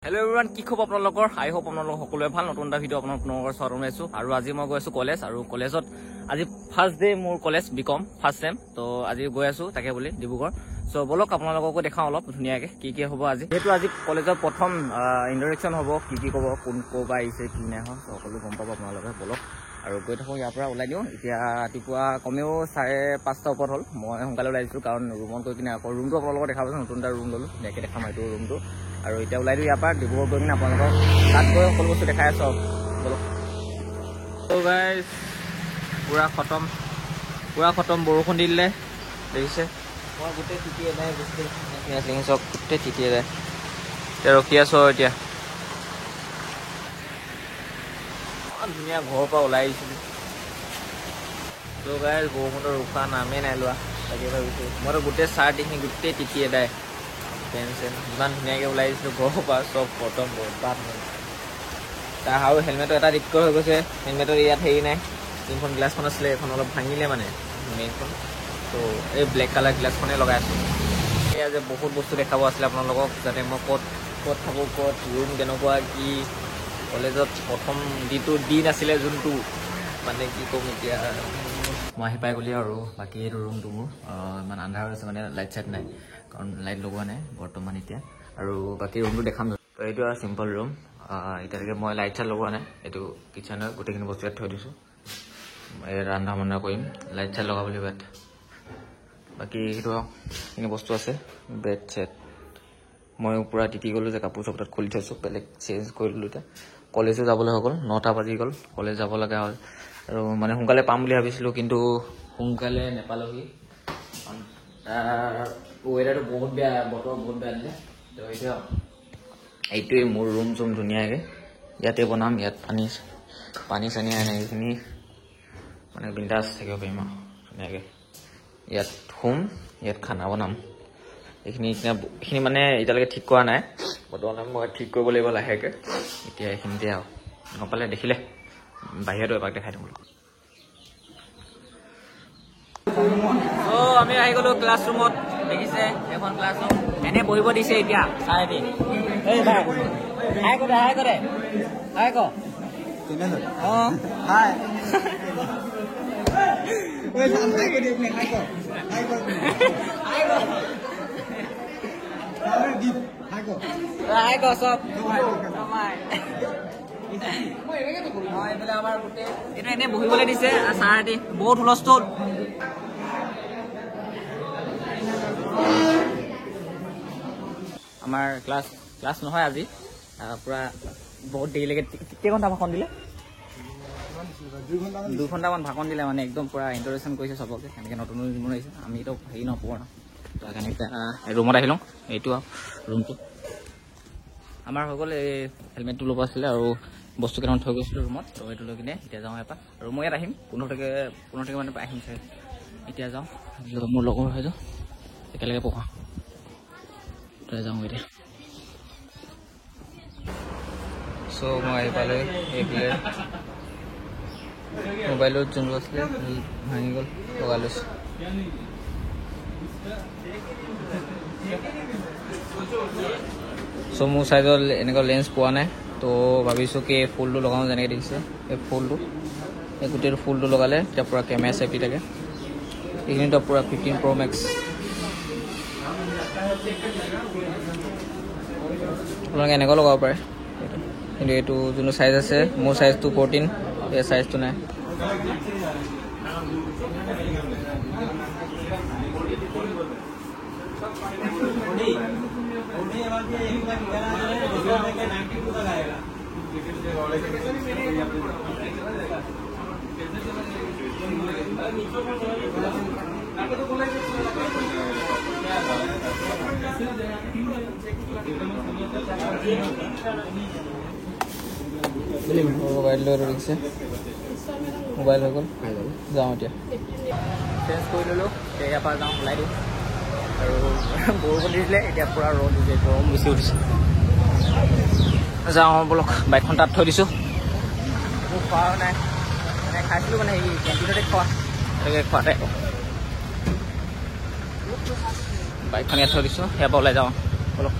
Hello everyone, কি খবৰ আপোনালোকৰ? I hope আপোনালোক সকলোৱে ভাল। নতুন এটা ভিডিঅ' আপোনালোকৰ স্বাগতম জনাইছো আৰু আজি মই গৈ আছো কলেজ আৰু কলেজত আজি ফাৰ্ষ্ট ডে মোৰ কলেজ বিকম ফাৰ্ষ্ট সেম তো আজি গৈ আছো তাকে বুলি ডিব্ৰুগড় সো বলক আপোনালোককো দেখাও অলপ ধুনীয়াকে কি হ'ব আজি যেহেতু আজি কলেজৰ প্ৰথম ইন্ট্ৰডাকচন হ'ব কি ক'ব কোন ক'বা আহিছে কি নাই হয় সকলো গম পাব আপোনালোকে বলক আৰু গৈ থাকো ইয়াৰ পৰা ওলাই দিওঁ এতিয়া ৰাতিপুৱা কমেও 5:30 ওপৰত হ'ল মই সোনকালে ওলাই দিছো কাৰণ ৰুমত গৈ কিনে আকৌ ৰুমটো আপোনালোকক দেখাব নতুন এটা ৰুম ললো দেখে দেখাম এইটো ৰুমটো আৰু এতিয়া ওলাই দিওঁ ইয়াৰ পৰা ডিব্ৰুগড় গৈ কিনে আপোনালোকক তাত গৈ সকলো বস্তু দেখাই আছো বলক তো গাইজ পুৰা খতম বৰষুণ দিলে দেখিছে মই গোটেই তিতিয়ে নাই গোটেই চব গোটেই তিতিয়ে যায় এতিয়া ৰখি আছো এতিয়া ধুনীয়া ঘৰৰ পৰা ওলাই আহিছিলোঁ তো গাইজ বৰষুণৰ ৰোখা নামেই নাই লোৱা তাকে ভাবিছোঁ মইতো গোটেই চাৰ্ট এইখিনি গোটেই তিতিয়ে যায় পেন চেন ইমান ধুনীয়াকৈ ওলাই আহিছিলোঁ ঘৰৰ পৰা চব খতম বৰবাদ তাৰ আৰু হেলমেটৰ এটা দিগদাৰ হৈ গৈছে হেলমেটৰ ইয়াত হেৰি নাই যোনখন গ্লাছখন আছিলে এইখন অলপ ভাঙিলে মানে মেইনখন তো এই ব্লেক কালাৰ গ্লাছখনেই লগাই আছোঁ এয়া যে বহুত বস্তু দেখাব আছিলে আপোনালোকক যাতে মই ক'ত থাকোঁ ক'ত ৰুম কেনেকুৱা কি কলেজত প্ৰথম যিটো দিন আছিলে যোনটো মানে কি ক'ম এতিয়া মই আহি পাই গ'লি আৰু বাকী এইটো ৰুমটো মোৰ ইমান আন্ধাৰ হৈ আছে মানে লাইট চাইট নাই কাৰণ লাইট লগোৱা নাই বৰ্তমান এতিয়া আৰু বাকী ৰুমটো দেখাম তো এইটো আৰু চিম্পল ৰুম এতিয়ালৈকে মই লাইট চাইট লগোৱা নাই এইটো কিচেনৰ গোটেইখিনি বস্তু ইয়াত থৈ দিছোঁ এই ৰন্ধা বন্ধা কৰিম লাইট চাইট লগাবলৈ বাট বাকী সেইটো এইখিনি বস্তু আছে বেড চেট মই পূৰা তিতি গ'লোঁ যে কাপোৰ চাপোৰ তাত খুলি থৈছোঁ বেলেগ চেঞ্জ কৰি দিলোঁ এতিয়া কলেজো যাবলৈ হৈ গ'ল 9টা বাজি গ'ল কলেজ যাব লগা হ'ল আৰু মানে সোনকালে পাম বুলি ভাবিছিলোঁ কিন্তু সোনকালে নেপালোহি ৱেডাৰটো বহুত বেয়া বতৰ বহুত বেয়া দিলে তো এতিয়া এইটোৱেই মোৰ ৰুম চুম ধুনীয়াকৈ ইয়াতে বনাম ইয়াত পানী চানী আনে এইখিনি মানে বিন্দাছ থাকিব পাৰিম আৰু ধুনীয়াকৈ ইয়াত শুম ইয়াত খানা বনাম এইখিনি মানে এতিয়ালৈকে ঠিক কৰা নাই বৰ্তমান মই ঠিক কৰিব লাগিব লাহেকৈ এতিয়া এইখিনিতে আৰু নপালে দেখিলে বাহিৰতো এপাক দেখাই দিম আমি আহি গ'লো ক্লাছৰুমত দেখিছে এখন ক্লাছৰুম এনে বহিব দিছে এতিয়া চাই এনে বহিবলৈ দিছে চাৰটি বহুত হুলস্থুল আমাৰ ক্লাছ নহয় আজি পুৰা বহুত দেৰিলৈকে কেইঘণ্টা ভাষণ দিলে 2 ঘণ্টামান ভাষণ দিলে মানে একদম পুৰা ইন্ট্ৰডাকচন কৰিছে চবকে এনেকৈ নতুন ৰুম আহিছে আমিতো হেৰি নপঢ়ো ন তো সেইকাৰণে ৰুমত আহিলোঁ এইটো ৰুমটো আমাৰ হৈ গ'ল এই হেলমেটটো ল'ব আছিলে আৰু বস্তু কেইটামান থৈ গৈছিলোঁ ৰুমত তো এইটো লৈ কিনে এতিয়া যাওঁ এপাক আৰু মই ইয়াত আহিম 15 তাৰিখে মানে আহিম চাগে এতিয়া যাওঁ মোৰ লগৰ হয় যাওঁ একেলগে পঢ়া তই যাওঁ এতিয়া চ' মই আহি পালোঁ এইফালে মোবাইলত যোনটো আছিলে ভাঙি গ'ল লগাই লৈছোঁ চ' মোৰ চাইজত এনেকুৱা লেন্স পোৱা নাই তো ভাবিছোঁ কি ফুলটো লগাওঁ যেনেকৈ দেখিছে এই ফুলটো এই গোটেইটো ফুলটো লগালে তেতিয়া পূৰা কেমেৰা চেফটি থাকে এইখিনিতো পূৰা 15 Pro Max আপোনালোকে এনেকুৱাও লগাব পাৰে কিন্তু এইটো যোনটো চাইজ আছে মোৰ চাইজটো 14 এই চাইজটো নাই মোবাইল লৈ দেখিছে মোবাইল হৈ গ'ল যাওঁ এতিয়া চেঞ্জ কৰি ল'লোঁ ইয়াৰ পৰা যাওঁ ওলাই দিওঁ আৰু বৰষুণ দিছিলে এতিয়া পূৰা ৰ'দ দিছে গৰম বেছি উঠিছে যাওঁ বলক বাইকখন তাত থৈ দিছোঁ একো খোৱাও নাই মানে খাইছিলোঁ মানে এই কেণ্টিনতে খোৱা তেনেকৈ খোৱাতে বাইকখন ইয়াত থৈ দিছোঁ ইয়াৰ পৰা ওলাই যাওঁ বলক